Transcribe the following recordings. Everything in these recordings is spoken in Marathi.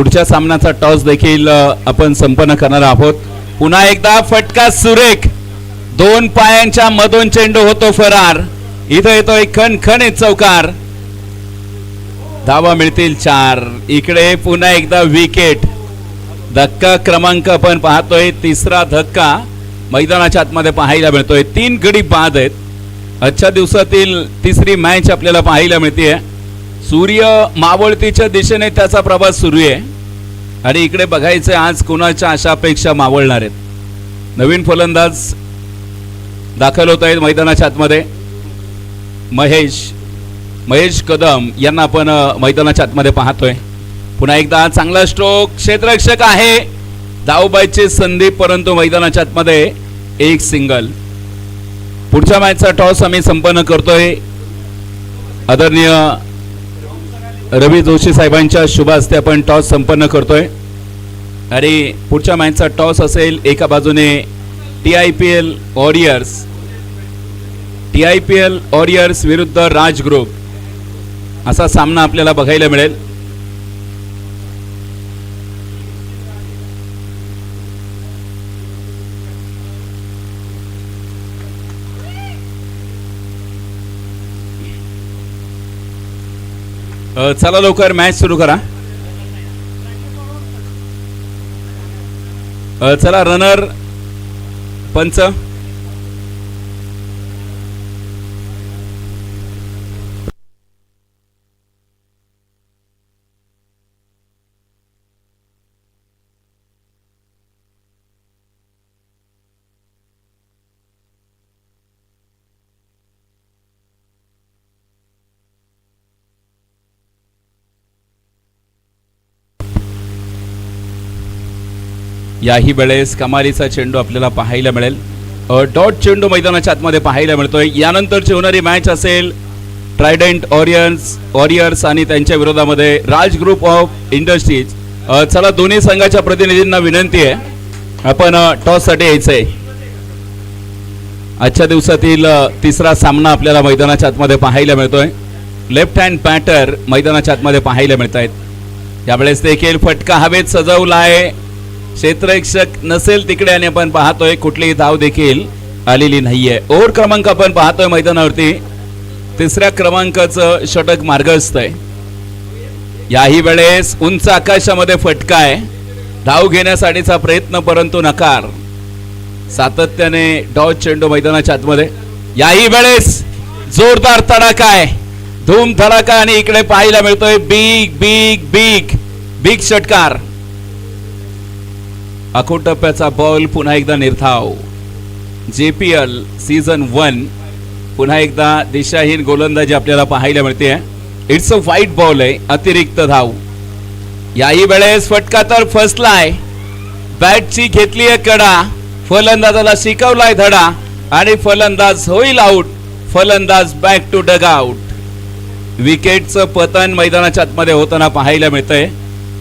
पुढच्या सामन्याचा टॉस देखील आपण संपन्न करणार आहोत. पुन्हा एकदा फटका सुरेख, दोन पायांच्या मधून चेंडू होतो फरार. इथं येतोय खणखणीत चौकार. धावा मिळतील 4. इकडे पुन्हा एकदा विकेट. धक्का क्रमांक आपण पाहतोय, तिसरा धक्का मैदानाच्या आतमध्ये पाहायला मिळतोय. 3 गडी बाद आहेत. आजच्या दिवसातील तिसरी मॅच आपल्याला पाहायला मिळते. सूर्य मावळतीच्या दिशेने त्याचा प्रवास सुरू आहे आणि इकडे बघायचं आज कोणाच्या आशापेक्षा मावळणार आहेत. नवीन फलंदाज दाखल होत आहेत मैदानाच्या आतमध्ये. महेश कदम यांना आपण मैदानाच्या आतमध्ये पाहतोय. पुन्हा एकदा चांगला स्ट्रोक, क्षेत्ररक्षक आहे, धावबायची संधी, परंतु मैदानाच्या आतमध्ये एक सिंगल. पुढच्या मॅचचा टॉस आम्ही संपन्न करतोय. आदरणीय रवी जोशी साहेबांच्या शुभ हस्ते आपण टॉस संपन्न करतोय आणि पुढच्या मॅचचा टॉस असेल एका बाजूने TIPL वॉरियर्स विरुद्ध राज ग्रुप असा सामना आपल्याला बघायला मिळेल. चला लवकर मॅच सुरू करा. चला रनर पंच. याही वेळेस कमालीचा चेंडू आपल्याला पाहायला मिळेल. डॉट चेंडू मैदानाच्या आतमध्ये पाहायला मिळतोय. यानंतरची होणारी मॅच असेल ट्रायडंट वॉरियर्स आणि त्यांच्या विरोधामध्ये राज ग्रुप ऑफ इंडस्ट्रीज. चला दोन्ही संघाच्या प्रतिनिधींना विनंती आहे, आपण टॉस साठी यायचंय. आजच्या दिवसातील तिसरा सामना आपल्याला मैदानाच्या आतमध्ये पाहायला मिळतोय. लेफ्ट हँड बॅटर मैदानाच्या आतमध्ये पाहायला मिळत आहेत. यावेळेस देखील फटका हवेत सजवला आहे. क्षेत्ररक्षक नसेल तिकडे आणि आपण पाहतोय कुठलीही धाव देखील आलेली नाहीये. ओव्हर क्रमांक आपण पाहतोय मैदानावरती, तिसऱ्या क्रमांकाचं षटक मार्गस्थ आहे. याही वेळेस उंच आकाशामध्ये फटका आहे. धाव घेण्यासाठीचा प्रयत्न परंतु नकार. सातत्याने डॉट चेंडू मैदानाच्या आतमध्ये. याही वेळेस जोरदार तडाखा आहे, धूम धडाका आणि इकडे पाहायला मिळतोय बिग बिग बिग बिग षटकार. अकोट टप्प्याचा बॉल पुन्हा एकदा निर्धाव. JPL सीझन 1 पुन्हा एकदा दिशाहीन गोलंदाजी आपल्याला पाहायला मिळते. इट्स अ व्हाईट बॉल आहे, अतिरिक्त धाव. याही वेळेस फटका तर फसलाय. बॅटची घेतली आहे कडा, फलंदाजाला शिकवलाय धडा आणि फलंदाज होईल आउट. फलंदाज बॅक टू डग आउट. विकेटचं पतन मैदानाच्या आतमध्ये होताना पाहायला मिळतंय.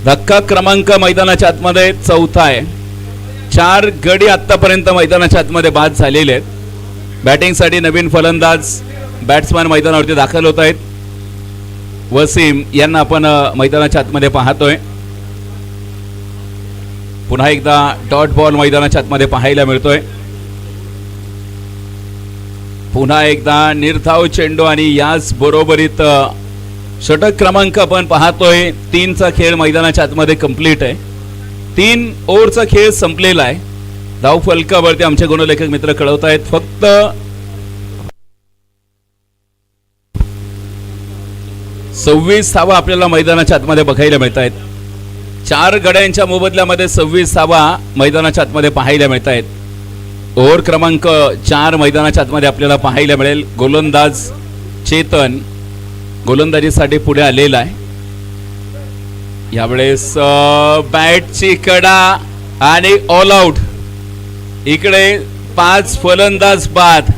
धक्का क्रमांक मैदानाच्या आतमध्ये 4था आहे. 4 गडी आतापर्यंत मैदानाच्या आतमध्ये बाद झालेले आहेत. बॅटिंगसाठी नवीन फलंदाज बॅट्समॅन मैदानावरती दाखल होत आहेत. वसीम यांना आपण मैदानाच्या आतमध्ये पाहतोय. पुन्हा एकदा डॉट बॉल मैदानाच्या आतमध्ये पाहायला मिळतोय. पुन्हा एकदा निर्धाव चेंडू आणि याच बरोबरीत षटक क्रमांक आपण पाहतोय. 3चा खेळ मैदानाच्या आतमध्ये कंप्लीट आहे. 3 ओव्हरचा खेळ संपलेला आहे. धाव फलकावरती आमचे गुणलेखक मित्र कळवत आहेत फक्त 26 धावा आपल्याला मैदानाच्या आतमध्ये बघायला मिळत आहेत. 4 गड्यांच्या मोबदल्यामध्ये 26 धावा मैदानाच्या आतमध्ये पाहायला मिळत आहेत. ओव्हर क्रमांक 4 मैदानाच्या आतमध्ये आपल्याला पाहायला मिळेल. गोलंदाज चेतन गोलंदाजीसाठी पुढे आलेला आहे. यावेळेस बॅटची कडा आणि ऑल आउट. इकडे 5 फलंदाज बाद.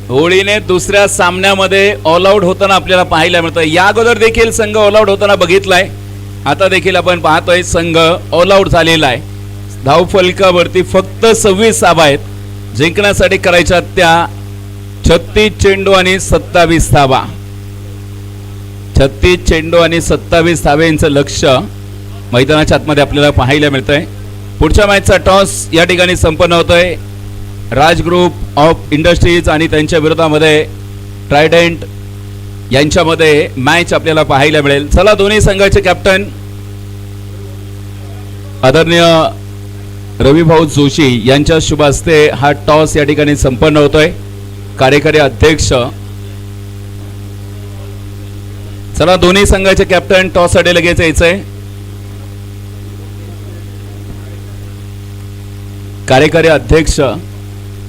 होळीने दुसऱ्या सामन्यामध्ये ऑल आउट होताना आपल्याला पाहायला मिळतं. या अगोदर देखील संघ ऑल आउट होताना बघितलाय. आता देखील आपण पाहतोय संघ ऑल आउट झालेला आहे. धाव फलकावरती फक्त 26 धावा आहेत. जिंकण्यासाठी करायच्या त्या 36 चेंडू आणि 27 धावा. 36 चेंडू आणि 27 धाव्यांचं लक्ष मैदानाच्या आतमध्ये आपल्याला पाहायला मिळतंय. पुढच्या मॅचचा टॉस या ठिकाणी संपन्न होतोय. राज ग्रुप ऑफ इंडस्ट्रीज आणि त्यांच्या विरोधामध्ये ट्रायडेंट यांच्यामध्ये मॅच आपल्याला पाहायला मिळेल. चला दोन्ही संघाचे कॅप्टन आदरणीय रविभाऊ जोशी यांच्या शुभ हस्ते हा टॉस या ठिकाणी संपन्न होतोय. कार्यकारी अध्यक्ष, चला दोन्ही संघाचे कॅप्टन टॉस साठी लगेच यायचंय. कार्यकारी अध्यक्ष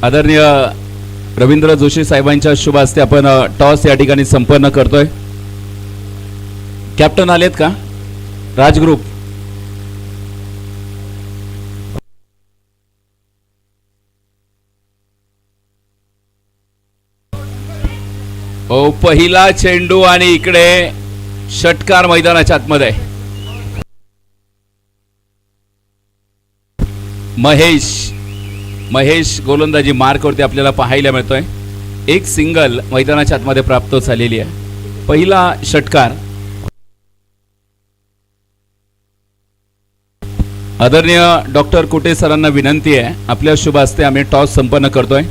आदरणीय रवींद्र जोशी साहेबांच्या शुभ हस्ते आपण टॉस या ठिकाणी संपन्न करतोय. कॅप्टन आलेत का राज ग्रुप? ओ पहिला चेंडू आणि इकडे षटकार मैदानाच्या आतमध्ये. महेश गोलंदाजी मार्कवरती आपल्याला पाहायला मिळतोय. एक सिंगल मैदानाच्या आतमध्ये प्राप्त झालेली आहे. पहिला षटकार. आदरणीय डॉक्टर कुटे सरांना विनंती आहे, आपल्या शुभ हस्ते आम्ही टॉस संपन्न करतोय.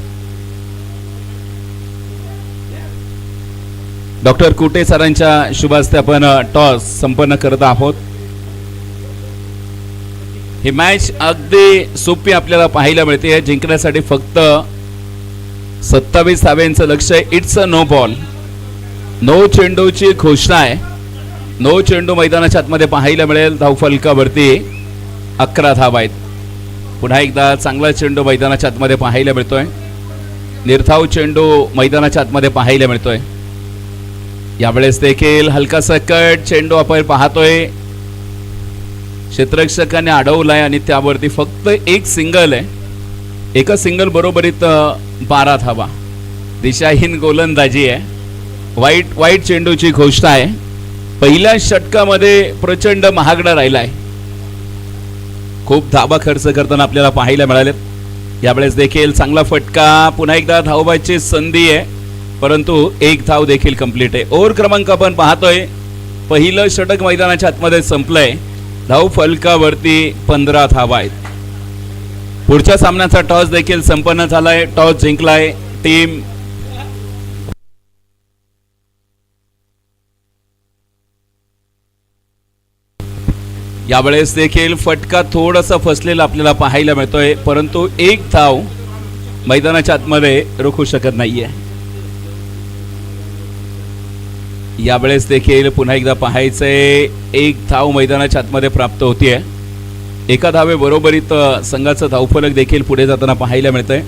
डॉक्टर कुटे सरांच्या शुभ हस्ते आपण टॉस संपन्न करत आहोत. ही मॅच अगदी सोपी आपल्याला पाहायला मिळते. जिंकण्यासाठी फक्त 27 धाव्यांचं लक्ष आहे. It's a no ball. No चेंडूची घोषणा आहे. नो चेंडू मैदानाच्या आतमध्ये पाहायला मिळेल. धावफलकावरती 11 धावा आहेत. पुन्हा एकदा चांगला चेंडू मैदानाच्या आतमध्ये पाहायला मिळतोय. निर्धाव चेंडू मैदानाच्या आतमध्ये पाहायला मिळतोय. यावेळेस देखील हलकासा कट चेंडू आपण पाहतोय. क्षेत्ररक्षकाने अडवलाय आणि त्यावरती फक्त एक सिंगल आहे. एका सिंगल बरोबरीत 12 धावा. दिशाहीन गोलंदाजी आहे. वाईट चेंडूची घोषणा आहे. पहिल्या षटकामध्ये प्रचंड महागडा राहिलाय. खूप धावा खर्च करताना आपल्याला पाहायला मिळाले. यावेळेस देखील चांगला फटका. पुन्हा एकदा धावबाची संधी आहे, परंतु एक धाव देखील कंप्लीट आहे. ओव्हर क्रमांक आपण पाहतोय. पहिलं षटक मैदानाच्या आतमध्ये संपलंय. धाव फलकावरती 15 धावा आहेत. पुढच्या सामन्याचा टॉस देखील संपन्न झालाय. टॉस जिंकलाय टीम यावेळेस देखील फटका थोडासा फसलेला आपल्याला पाहायला मिळतोय, परंतु एक धाव मैदानाच्या आतमध्ये रोखू शकत नाहीये. यावेळेस देखील पुन्हा एकदा पाहायचंय. एक धाव मैदानाच्या आतमध्ये प्राप्त होतीये. एका धावे बरोबरीत संघाचं धावफलक देखील पुढे जाताना पाहायला मिळतंय.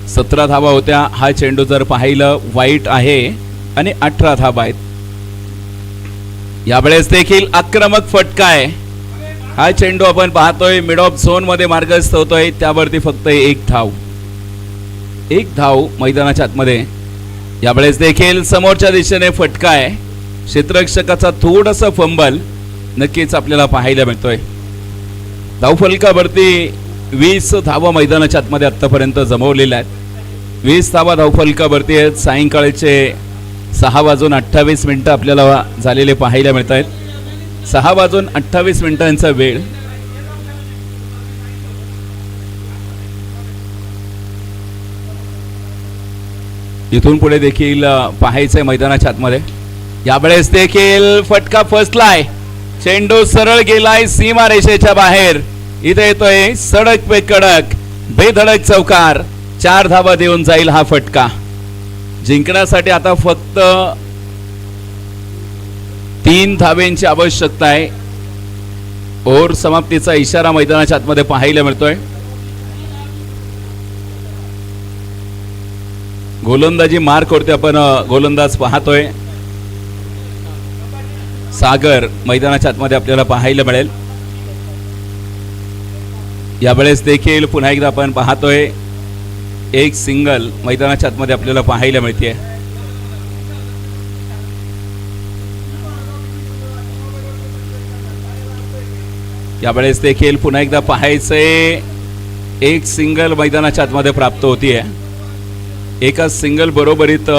17 धावा होत्या. हा चेंडू जर पाहिलं वाईट आहे आणि 18 धावा आहेत. यावेळेस देखील आक्रमक फटका आहे. हा चेंडू आपण पाहतोय मिड ऑफ झोन मध्ये मार्गस्थ होतोय. त्यावरती फक्त एक धाव मैदानाच्या आतमध्ये. यावेळेस देखील समोरच्या दिशेने फटका आहे. क्षेत्ररक्षकाचा थोडासा फंबल नक्कीच आपल्याला पाहायला मिळतोय. धावफलकावरती 20 धावा मैदानाच्या आतमध्ये आतापर्यंत जमवलेल्या आहेत. 20 धावा धावफलकावरती आहेत. सायंकाळचे 6:28 आपल्याला झालेले पाहायला मिळत आहेत. 6:28 वेळ. इथून पुढे देखील पाहायचंय मैदानाच्या आतमध्ये. यावेळेस देखील फटका फसलाय. चेंडू सरळ गेलाय सीमा रेषेच्या बाहेर. इथे येतोय सडक पे कडक बेधडक चौकार. 4 धावा देऊन जाईल हा फटका. जिंकण्यासाठी आता फक्त 3 धावेंची आवश्यकता आहे. ओव्हर समाप्तीचा इशारा मैदानाच्या आतमध्ये पाहायला मिळतोय. गोलंदाजी मार्क वरती आपण गोलंदाज पाहतोय. सागर मैदानाच्या आतमध्ये आपल्याला पाहायला मिळेल. यावेळेस देखील पुन्हा एकदा आपण पाहतोय एक सिंगल मैदानाच्या आतमध्ये आपल्याला पाहायला मिळते. यावेळेस देखील पुन्हा एकदा पाहायचंय. एक सिंगल मैदानाच्या आतमध्ये प्राप्त होतीये. एका सिंगल बरोबरीत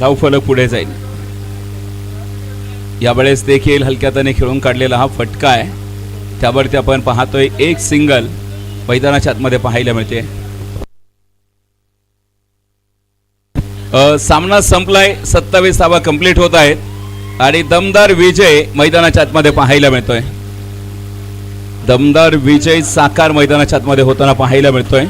धावफलक पुढे जाईल. यावेळेस देखील हलक्याताने खेळून काढलेला हा फटका आहे, त्यावरती आपण पाहतोय एक सिंगल मैदानाच्या आतमध्ये पाहायला मिळते. सामना संपलाय, 27 धावा कंप्लीट होत आहेत आणि दमदार विजय मैदानाच्या आतमध्ये पाहायला मिळतोय. दमदार विजय साकार मैदानाच्या आतमध्ये होताना पाहायला मिळतोय.